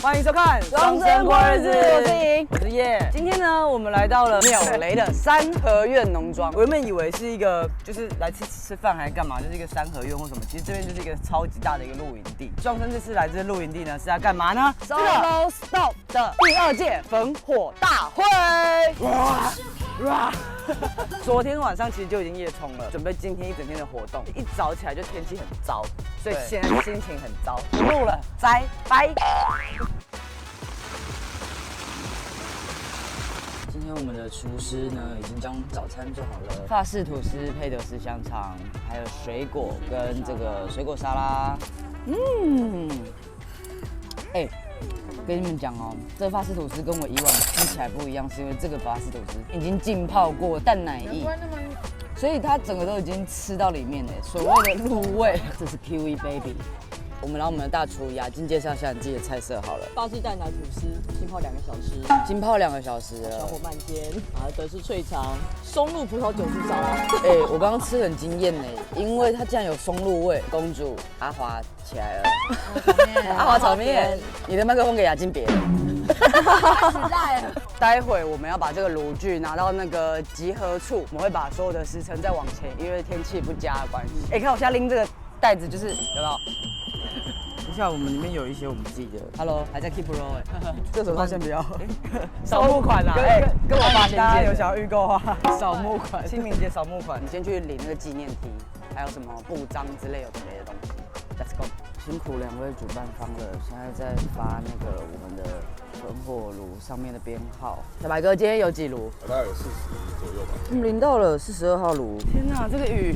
欢迎收看《双生过日子》，我是莹，我是叶。今天呢，我们来到了妙雷的三合院农庄。我原本以为是一个就是来吃饭还是干嘛，就是一个三合院或什么。其实这边就是一个超级大的一个露营地。双生这次来这露营地呢是要干嘛呢 ？Solo Stop 的第2届焚火大会。哇！昨天晚上其实就已经夜冲了，准备今天一整天的活动。一早起来就天气很糟，所以现在心情很糟。不录了，拜拜。今天我们的厨师呢，已经将早餐做好了，法式吐司、配德式香肠，还有水果跟这个水果沙拉。跟你们讲哦，这个法式吐司跟我以往吃起来不一样，是因为这个法式吐司已经浸泡过蛋奶液，所以它整个都已经吃到里面了，所谓的入味。这是 Kiwi Baby。我们让我们的大厨雅静介绍一下你自己的菜色好了。法式蛋奶吐司浸泡2个小时，浸泡2个小时了，小火慢煎，然后德式脆肠，松露葡萄酒醋沙拉。我刚刚吃很惊艳呢，因为它竟然有松露味。公主阿华起来了，阿华炒面，你的麦克风给雅静别了。时代了。待会我们要把这个炉具拿到那个集合处，我们会把所有的时程再往前，因为天气不佳的关系。看我现在拎这个袋子，就是有没有？等一下，我们里面有一些我们自己的。Hello， 还在 Keep Roll 这手套先不要。扫墓款啊！跟我爸先大家有想要预购啊？扫墓款，清明节扫墓款。你先去领那个纪念梯，还有什么布章之类有的没的东西。Let's go。辛苦2位主办方了，现在在发那个我们的焚火炉上面的编号。小白哥，今天有几炉？大概有40炉左右吧。我们领到了42号炉。天哪，这个雨！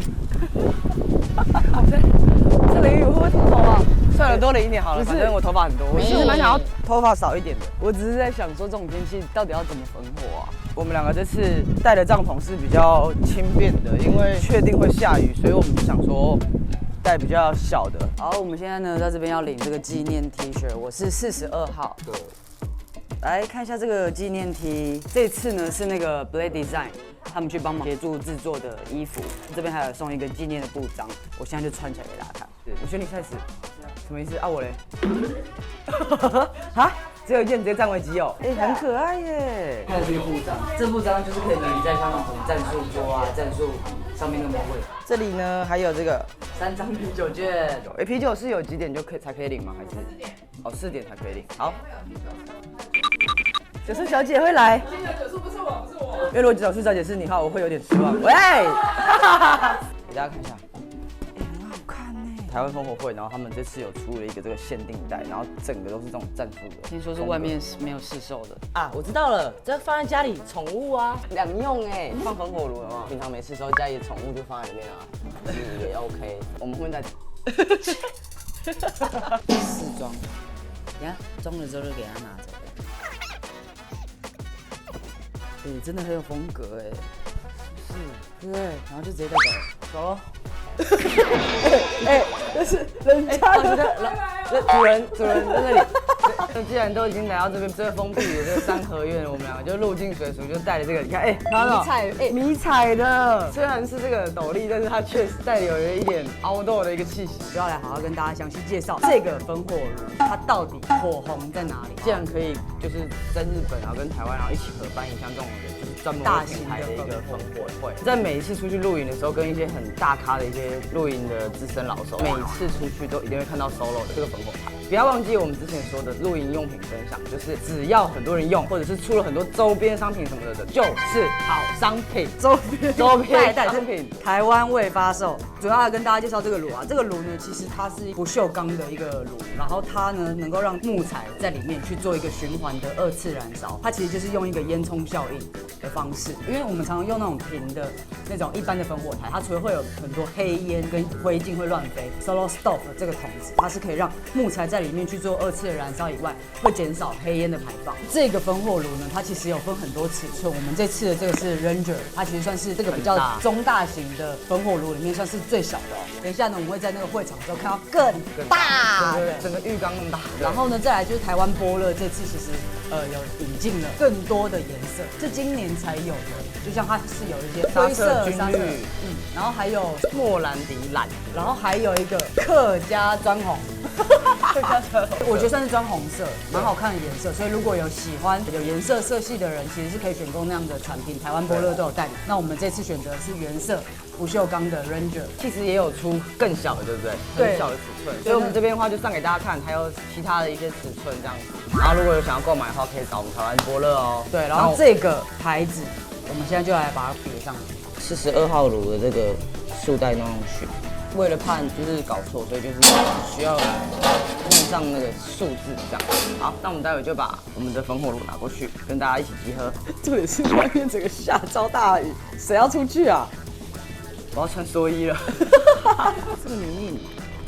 这淋雨会不会秃头啊？算了，多淋一点好了，反正我头发很多。我其实蛮想要头发少一点的。我只是在想说，这种天气到底要怎么焚火啊？我们2个这次带的帐篷是比较轻便的，因为确定会下雨，所以我们就想说带比较小的。好，我们现在呢在这边要领这个纪念 T 恤，我是42号。对。来看一下这个纪念 T， 这次呢是那个 Blade Design 他们去帮忙协助制作的衣服，这边还有送一个纪念的布章，我现在就穿起来给大家看。我选你赛事，什么意思啊？我嘞？啊？只有一件直接占为己有，很可爱耶！看这个布章，这布章就是可以粘在像那种战术桌啊、战术上面那个位。这里呢还有这个3张啤酒券，啤酒是有几点才可以领吗？还是4点才可以领？好。酒树小姐会来。今天的酒树不是我，不是我。因为如果酒树小姐是你的话，我会有点失望。喂，给大家看一下，很好看呢。台湾烽火会，然后他们这次有出了一个这个限定袋，然后整个都是这种战术的。听说是外面是没有市售的啊，我知道了，这放在家里宠物啊，两用哎，放焚火炉啊，平常没事的时候家里的宠物就放在里面啊，也 OK。我们会在试装，等下装了之后就给他拿走。真的很有风格哎，是，对不对？然后就直接带走了。这是人家的，主人在那里。既然都已经来到这边这个封闭的这个三合院，我们2个就入境随俗，就带了这个，你看，看到迷彩的，虽然是这个斗笠，但是它确实带有一点outdoor的一个气息。就要来好好跟大家详细介绍这个焚火炉，它到底火红在哪里？既然可以就是在日本然后跟台湾然后一起合办像这种就是专门大型的一个焚火会，在每一次出去露营的时候，跟一些很大咖的一些露营的资深老手，每一次出去都一定会看到 Solo 的这个焚火台。不要忘记我们之前说的露营用品分享，就是只要很多人用，或者是出了很多周边商品什么的，就是好商品。周边商品，台湾未发售。主要来跟大家介绍这个炉啊，这个炉呢，其实它是不锈钢的一个炉，然后它呢能够让木材在里面去做一个循环的2次燃烧，它其实就是用一个烟囱效应的方式。因为我们常常用那种平的那种一般的烽火台，它除了会有很多黑烟跟灰烬会乱飞 ，Solo Stop 这个桶子，它是可以让木材在里面去做2次的燃烧以外，会减少黑烟的排放。这个焚火炉呢，它其实有分很多尺寸，我们这次的这个是 Ranger， 它其实算是这个比较中大型的焚火炉里面算是最小的哦。等一下呢，我们会在那个会场的时候看到更大，对，整个浴缸那么大。然后呢，再来就是台湾波乐这次其实有引进了更多的颜色，是今年才有的，就像它是有一些灰色、军绿，然后还有莫兰迪蓝，然后还有一个客家砖红。我觉得算是砖红色，蛮好看的颜色。所以如果有喜欢有颜色色系的人，其实是可以选购那样的产品。台湾伯乐都有代理。那我们这次选择的是原色不锈钢的 Ranger， 其实也有出更小的，对不对？对更小的尺寸。所以我们这边的话就上给大家看，还有其他的一些尺寸这样子。然后如果有想要购买的话，可以找我们台湾伯乐哦。对，然后这个牌子，我们现在就来把它别上去。42号炉的这个束带弄上去，为了怕就是搞错，所以就是需要弄上那个数字这样。好，那我们待会就把我们的粉火炉拿过去，跟大家一起集合。重点是外面整个下招大雨，谁要出去啊？我要穿蓑衣了。这个泥泞，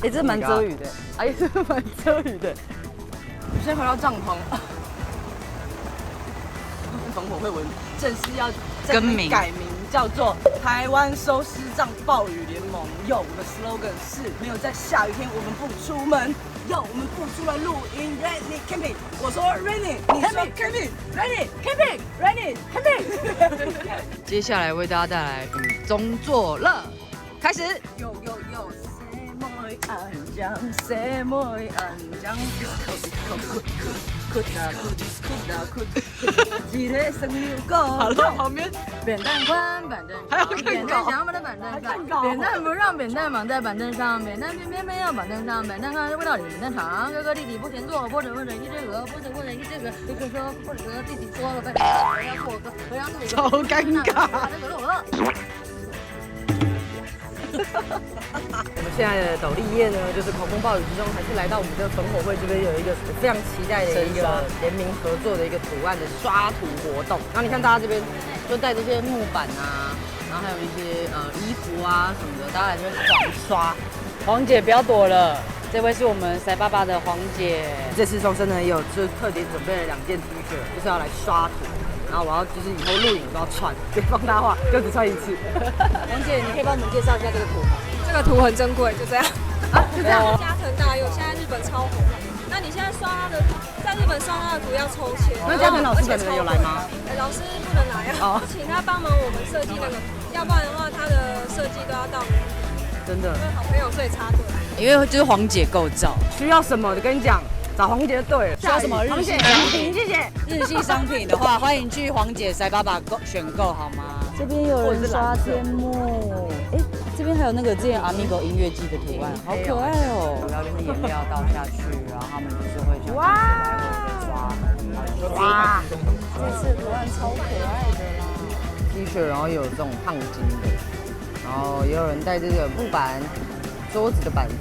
哎，这蛮遮雨的，哎，这个蛮遮雨的。我们先回到帐篷。烽火会文正式要更名改名叫做台湾收尸帐暴雨联盟。有，我们的 slogan 是没有在下雨天我们不出门。有，我们不出来露营 ，rainy camping。我说 rainy， 你说 camping，rainy camping，rainy camping。接下来为大家带来雨中作乐，开始。有，谁爱安江，谁爱安江，一个生牛狗。好了，旁边扁担宽，板凳还要看扁担想放在板凳上，扁担不让扁担绑在板凳上，扁担偏偏没有板凳上，板凳上味道里扁担长，哥哥弟弟不嫌多，或者一只鹅，或者一只鹅，哥哥说或者弟弟说了，我要做鹅，我要做鹅，超尴尬。我们现在的斗笠夜呢，就是狂风暴雨之中，还是来到我们的烽火会这边有一个非常期待的一个联名合作的一个图案的刷图活动。然后你看大家这边就带这些木板啊，然后还有一些衣服啊什么的，大家来这边狂刷。黄姐不要躲了，这位是我们塞爸爸的黄姐。这次钟声呢也有就是特别准备了2件 T 恤，就是要来刷图。然后我要就是以后录影都要穿，别放大话，就只穿一次。黄姐，你可以帮我们介绍一下这个图吗？这个图很珍贵，就这样。就这样。加藤大佑，现在日本超红。那你现在刷他的，在日本刷他的图要抽签。那加藤老师本人有来吗？老师不能来啊，请他帮忙我们设计那个，要不然的话他的设计都要到年底。真的。因为好朋友所以插队。因为就是黄姐构造，需要什么我跟你讲。找黄姐就对了。需要什么日系商品？谢谢。日系商品的话，欢迎去黄姐塞爸爸选购好吗？这边有人刷天幕，哎，这边还有那个之前 Amigo 音乐季的图案，好可爱哦。主要就是颜料倒下去，然后他们就是会这样来回的刷。哇，这次图案超可爱的啦。T 恤，然后也有这种烫金的，然后也有人带这个木板桌子的板子。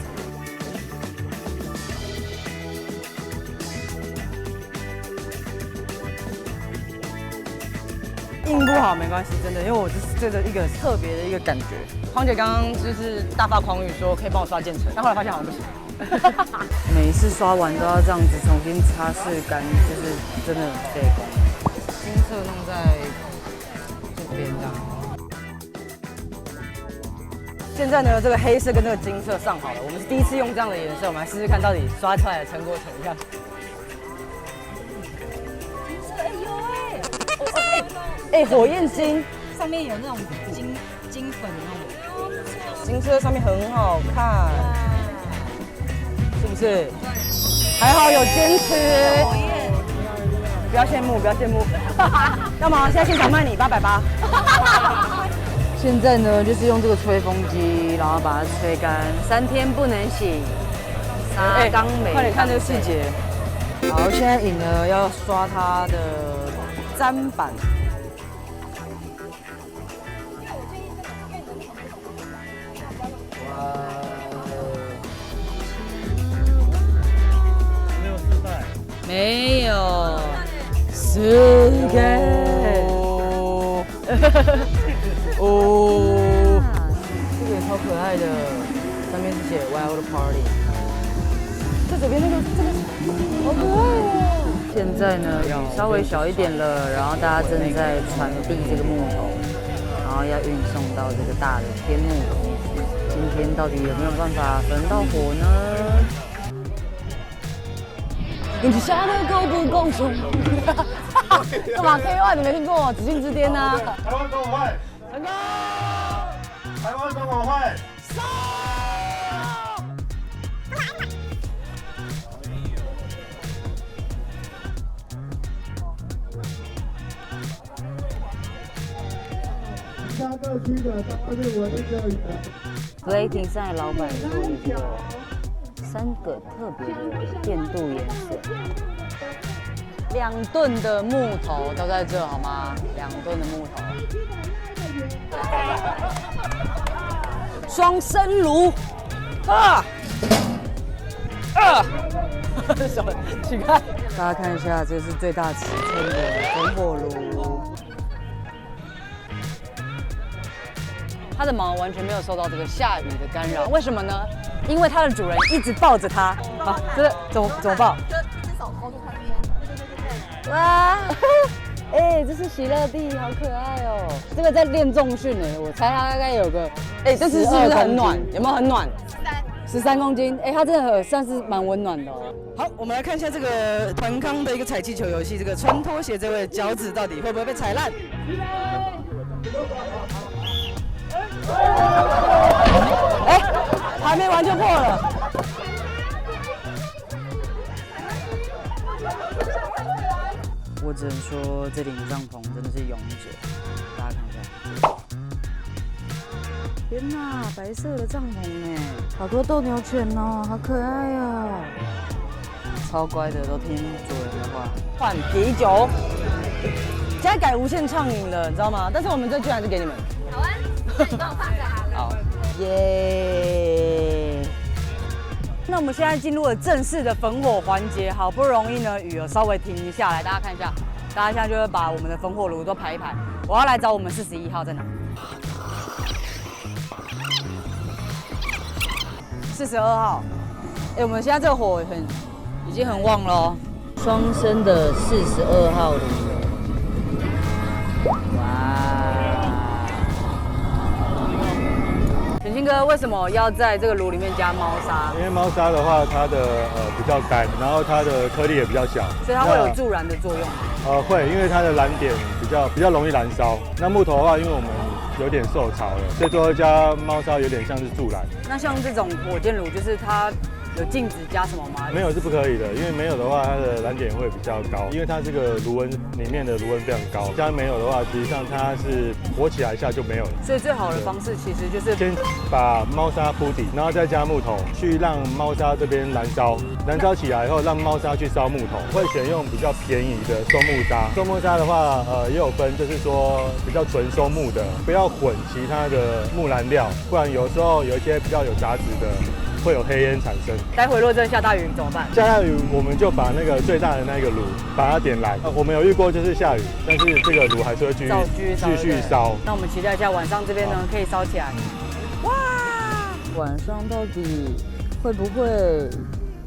印不好没关系，真的，因为我就是这个一个特别的一个感觉。黄姐刚刚就是大发狂语说可以帮我刷渐层，但后来发现好像不行。每一次刷完都要这样子重新擦拭干，就是真的很费工。金色弄在这边这样。现在呢，这个黑色跟这个金色上好了，我们是第一次用这样的颜色，我们来试试看到底刷出来的成果怎么样。哎，火焰金上面有那种金粉那种，金色上面很好看，是不是？还好有坚持，不要羡慕，不要羡慕。要么现在现场卖你880。现在呢，就是用这个吹风机，然后把它吹干，3天不能洗，擦缸美。快点看这个细节。好，现在颖呢要刷它的砧板。没有，是的。哦，这个也超可爱的，上面是写 Wild Party。这左边那个，这个好可爱哦。现在呢，雨稍微小一点了，然后大家正在传递这个木头，然后要运送到这个大的天幕。今天到底有没有办法焚到火呢？你下的够不够重？干嘛 K1 你没听过？紫禁之巅啊！台湾烽火会，成功！台湾烽火会， 3个区的到外面闻一个Plating 上的老板做的这个3个特别的电镀颜色，2吨的木头都在这好吗？2吨的木头，双生炉，什么？请看，大家看一下，这是最大尺寸的烽火炉。它的毛完全没有受到这个下雨的干扰，为什么呢？因为它的主人一直抱着它。啊，这怎么抱？就一只手勾住它的边。哇，哎，这是喜乐蒂，好可爱哦。这个在练重训呢，我猜它大概有个，哎，这次是不是很暖？有没有很暖？13公斤，哎，它真的算是蛮温暖的哦。好，我们来看一下这个团康的一个踩气球游戏，这个穿拖鞋这位脚趾到底会不会被踩烂？哎，还没完就破了。我只能说这顶帐篷真的是勇者，大家看一下。天哪，白色的帐篷哎，好多斗牛犬哦，好可爱哦。超乖的，都听主人的话。换啤酒，现在改无限畅饮了，你知道吗？但是我们这居然是给你们。好啊，那你帮我放着好了。好，耶！那我们现在进入了正式的焚火环节，好不容易呢，雨有稍微停下来，大家看一下，大家现在就会把我们的焚火炉都排一排。我要来找我们41号在哪？42号。哎，我们现在这个火已经很旺了哦。双生的42号炉。点心哥为什么要在这个炉里面加猫砂？因为猫砂的话，它的比较干，然后它的颗粒也比较小，所以它会有助燃的作用。会，因为它的燃点比较容易燃烧。那木头的话，因为我们有点受潮了，所以说加猫砂有点像是助燃。那像这种火箭炉，就是它有禁止加什么吗？没有是不可以的，因为没有的话，它的燃点会比较高，因为它这个炉温里面的炉温非常高。加没有的话，实际上它是火起来一下就没有了。所以最好的方式其实就是先把猫砂铺底，然后再加木头，去让猫砂这边燃烧。燃烧起来以后，让猫砂去烧木头，会选用比较便宜的松木砂。松木砂的话，也有分，就是说比较纯松木的，不要混其他的木燃料，不然有时候有一些比较有杂质的。会有黑烟产生。待会如果真的下大雨怎么办？下大雨我们就把那个最大的那个炉把它点燃。我们有遇过就是下雨，但是这个炉还是会继续烧。那我们期待一下晚上这边呢可以烧起来。哇！晚上到底会不会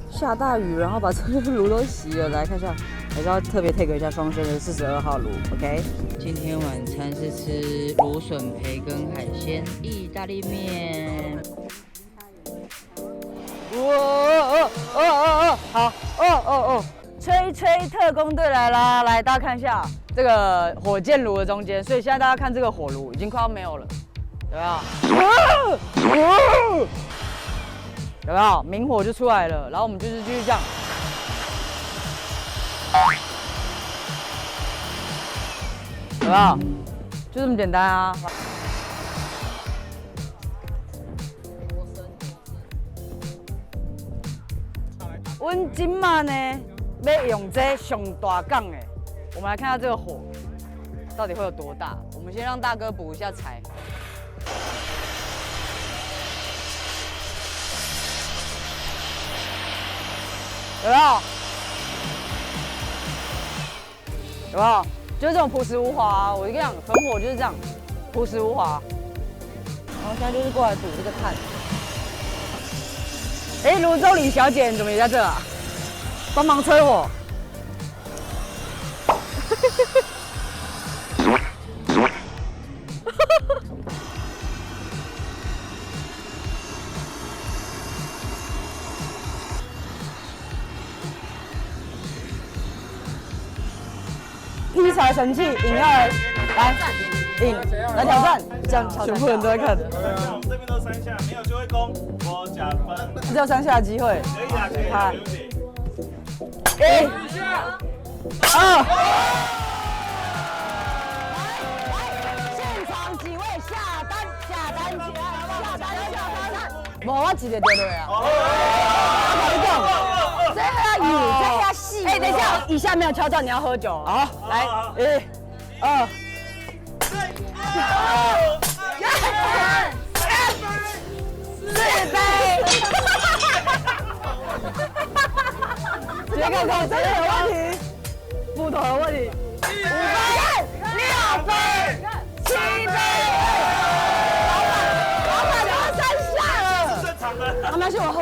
下大雨，然后把这个炉都洗了？来看一下，还是要特别 take 一下双生的42号炉 ，OK？ 今天晚餐是吃芦笋培根海鲜意大利面。好，吹吹特工队来啦！来，大家看一下这个火箭炉的中间，所以现在大家看这个火炉已经快要没有了，有没有？有没有？明火就出来了，然后我们就是继续这样，有没有？就这么简单啊！阮今嘛呢要用这上大港的，我们来看一下这个火到底会有多大。我们先让大哥补一下柴。有没有？有没有？就是这种朴实无华啊！我跟你讲，焚火就是这样，朴实无华。然后现在就是过来堵这个炭。哎，泸州李小姐，你怎么也在这啊？帮忙吹火。劈柴神器，饮料来饮来挑战，这样全部人都在看。这边都3下，没有就会攻，我加分。只有3下的机会。可以啊，可以啊。1、2。现场几位无我直接掉落啊。这还要演，这还要戏。哎，等一下，以下没有敲照，你要喝酒。好，来，1、2。4杯。这个口真的有问题，木头有问题。5杯、6杯、7杯。老板都3下了。正常的。没关系，我喝。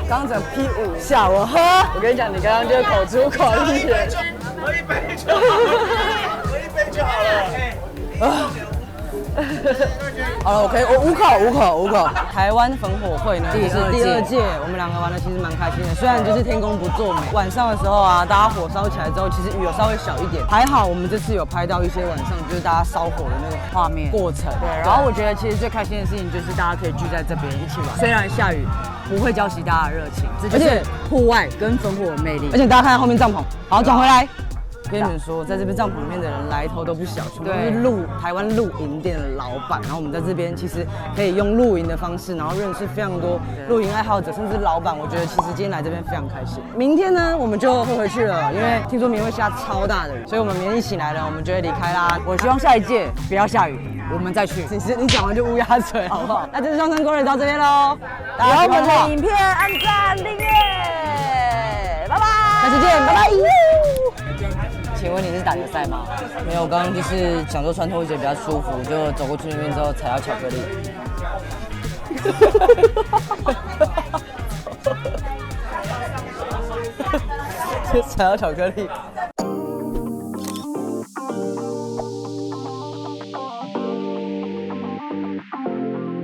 刚整P 5下，我喝。我跟你讲，你刚刚就是口出狂言。喝一杯就好了，喝一杯就好了。好了，OK，我五口。台湾焚火会呢，这是第2届，我们2个玩的其实蛮开心的。虽然就是天公不作美，晚上的时候啊，大家火烧起来之后，其实雨有稍微小一点，还好我们这次有拍到一些晚上就是大家烧火的那个画面过程。对，然后我觉得其实最开心的事情就是大家可以聚在这边一起玩，虽然下雨，不会浇熄大家的热情，而且户外跟烽火的魅力。而且大家看后面帐篷，好，转回来。跟你们说，在这边帐篷里面的人来头都不小，全部都是台湾露营店的老板。然后我们在这边其实可以用露营的方式，然后认识非常多露营爱好者，甚至老板。我觉得其实今天来这边非常开心。明天呢，我们就会回去了，因为听说明天会下超大的雨，所以我们明天一起来了，我们就会离开啦。我希望下一届不要下雨，我们再去。你讲完就乌鸦嘴，好不好？那这次双城攻略到这边喽，大家喜欢我们的影片按赞订阅，拜拜，下次见，拜拜。请问你是打球赛吗？没有，我刚刚就是想说穿拖鞋比较舒服，就走过去那边之后踩到巧克力，踩到巧克力。